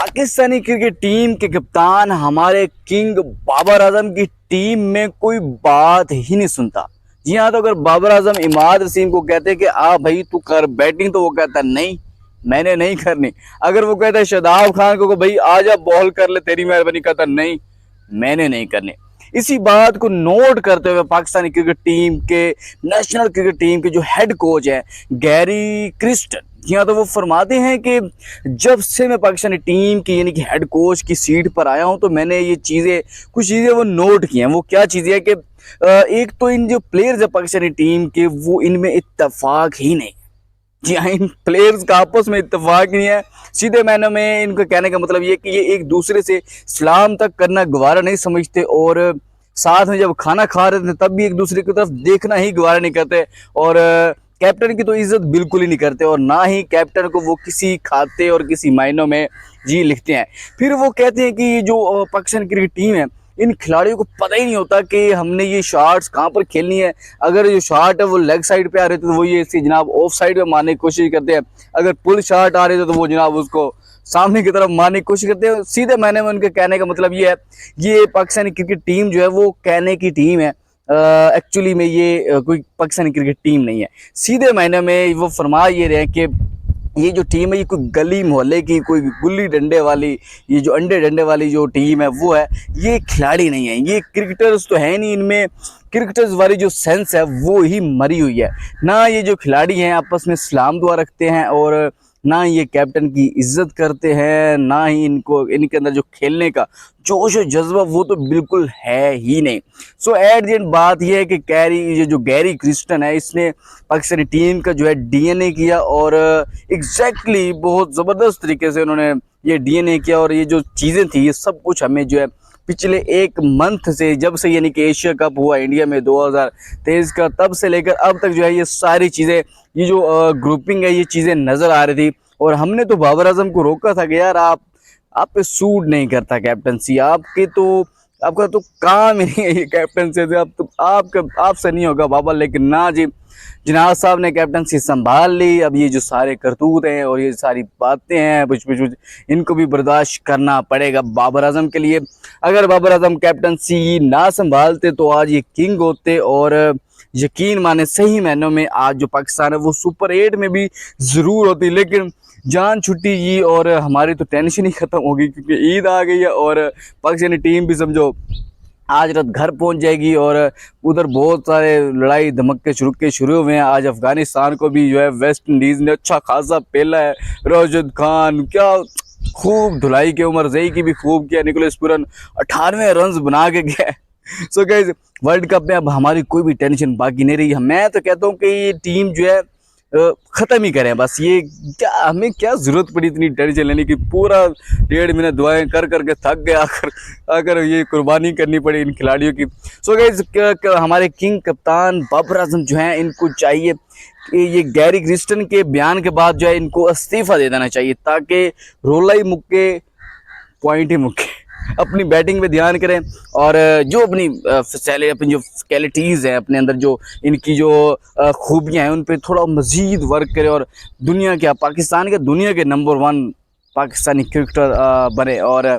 Pakistani cricket team के कप्तान हमारे किंग बाबर आजम की टीम में कोई बात ही नहीं सुनता। जी हाँ, तो अगर बाबर आजम इमाद वसीम को कहते कि आ भाई तू कर बैटिंग, तो वो कहता नहीं, मैंने नहीं करनी। अगर वो कहता है शादाब खान को भाई आजा बॉल कर ले, तेरी मेहरबानी, कहता नहीं, मैंने नहीं करनी। इसी बात को नोट करते हुए पाकिस्तानी क्रिकेट टीम के, नेशनल क्रिकेट टीम के जो हेड कोच है गैरी क्रिस्टन, जी हाँ, तो वो फरमाते हैं कि जब से मैं पाकिस्तानी टीम की यानी कि हेड कोच की सीट पर आया हूं तो मैंने ये कुछ चीज़ें वो नोट की हैं। वो क्या चीज़ें हैं कि एक तो इन जो प्लेयर्स है पाकिस्तानी टीम के, वो इनमें इत्तेफाक ही नहीं। जी हाँ, इन प्लेयर्स का आपस में इत्तेफाक नहीं है। सीधे मायनों में इनका कहने का मतलब ये कि ये एक दूसरे से सलाम तक करना गवारा नहीं समझते, और साथ में जब खाना खा रहे थे तब भी एक दूसरे की तरफ देखना ही गवारा नहीं करते, और कैप्टन की तो इज्जत बिल्कुल ही नहीं करते, और ना ही कैप्टन को वो किसी खाते और किसी मायनों में जी लिखते हैं। फिर वो कहते हैं कि ये जो पाकिस्तान क्रिकेट टीम है, इन खिलाड़ियों को पता ही नहीं होता कि हमने ये शॉट्स कहाँ पर खेलनी है। अगर जो शॉट है वो लेग साइड पे आ रहे थे तो वो ये इसकी जनाब ऑफ साइड पे मारने की कोशिश करते हैं। अगर पुल शॉट आ रहे थे तो वो जनाब उसको सामने की तरफ मारने की कोशिश करते हैं। सीधे मायने में उनके कहने का मतलब ये है, ये पाकिस्तानी क्रिकेट टीम जो है वो कहने की टीम है, एक्चुअली में ये कोई पाकिस्तानी क्रिकेट टीम नहीं है। सीधे मायने में वो फरमा ये रहे कि ये जो टीम है ये कोई गली मोहल्ले की, कोई गुल्ली डंडे वाली, ये जो अंडे डंडे वाली जो टीम है वो है, ये खिलाड़ी नहीं है, ये क्रिकेटर्स तो है नहीं। इनमें क्रिकेटर्स वाली जो सेंस है वो ही मरी हुई है। ना ये जो खिलाड़ी हैं आपस में सलाम दुआ रखते हैं, और ना ये कैप्टन की इज्जत करते हैं, ना ही इनके अंदर जो खेलने का जोश और जज्बा वो तो बिल्कुल है ही नहीं। सो एट द एंड बात यह है कि ये जो गैरी क्रिस्टन है, इसने पाकिस्तानी टीम का जो है डीएनए किया, और एग्जैक्टली बहुत ज़बरदस्त तरीके से उन्होंने ये डीएनए किया। और ये जो चीज़ें थी ये सब कुछ हमें जो है पिछले एक मंथ से, जब से यानी कि एशिया कप हुआ इंडिया में 2023 का, तब से लेकर अब तक जो है ये सारी चीज़ें, ये जो ग्रुपिंग है, ये चीज़ें नज़र आ रही थी। और हमने तो बाबर आजम को रोका था कि यार आप पे सूट नहीं करता कैप्टनसी, आपका तो काम ही नहीं है ये कैप्टनसी, आपसे नहीं होगा बाबर। लेकिन ना जी, जनाब साहब ने कैप्टनसी संभाल ली। अब ये जो सारे करतूत हैं और ये सारी बातें हैं कुछ इनको भी बर्दाश्त करना पड़ेगा बाबर आजम के लिए। अगर बाबर आजम कैप्टनसी ना संभालते तो आज ये किंग होते, और यकीन माने सही मायनों में आज जो पाकिस्तान है वो सुपर 8 में भी ज़रूर होती। लेकिन जान छुट्टी जी, और हमारी तो टेंशन ही ख़त्म होगी क्योंकि ईद आ गई है, और पाकिस्तानी टीम भी समझो आज रात घर पहुंच जाएगी, और उधर बहुत सारे लड़ाई धमके शुरू हुए हैं। आज अफगानिस्तान को भी जो है वेस्ट इंडीज़ ने अच्छा खासा पेला है। राशिद खान क्या खूब धुलाई की, उमर जई की भी खूब किया, निकोलस पूरन 98 रन बना के गया। सो गाइस, वर्ल्ड कप में अब हमारी कोई भी टेंशन बाकी नहीं रही। मैं तो कहता हूँ कि ये टीम जो है ख़त्म ही करें बस। ये क्या, हमें क्या ज़रूरत पड़ी इतनी टेंशन लेने की। पूरा 1.5 महीने दुआएं कर करके थक गया, आकर ये कुर्बानी करनी पड़ी इन खिलाड़ियों की। सो गाइस, हमारे किंग कप्तान बाबर आजम जो हैं, इनको चाहिए कि ये गैरी क्रिस्टन के बयान के बाद जो है इनको इस्तीफ़ा दे देना चाहिए, ताकि रोला ही मुक्के पॉइंट ही मुक्के, अपनी बैटिंग पे ध्यान करें, और जो अपनी जो क्वालिटीज़ हैं अपने अंदर, जो इनकी जो खूबियाँ हैं, उन पे थोड़ा मज़ीद वर्क करें, और पाकिस्तान के दुनिया के नंबर 1 पाकिस्तानी क्रिकेटर बने। और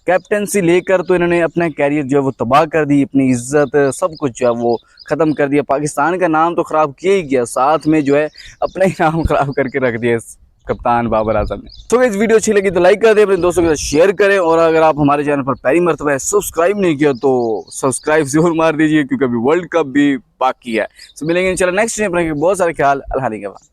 कैप्टनसी लेकर तो इन्होंने अपना कैरियर जो है वो तबाह कर दी, अपनी इज्जत सब कुछ जो है वो ख़त्म कर दिया। पाकिस्तान का नाम तो ख़राब किया ही किया, साथ में जो है अपना ही नाम ख़राब करके रख दिया कप्तान बाबर आजम ने। तो इस वीडियो अच्छी लगी तो लाइक कर दें, अपने दोस्तों के साथ शेयर करें, और अगर आप हमारे चैनल पर पहली मर्तबा सब्सक्राइब नहीं किया तो सब्सक्राइब जरूर मार दीजिए, क्योंकि अभी वर्ल्ड कप भी बाकी है। तो मिलेंगे इंशाल्लाह नेक्स्ट टाइम। अपने बहुत सारे ख्याल, अल्लाह हाफ़िज़।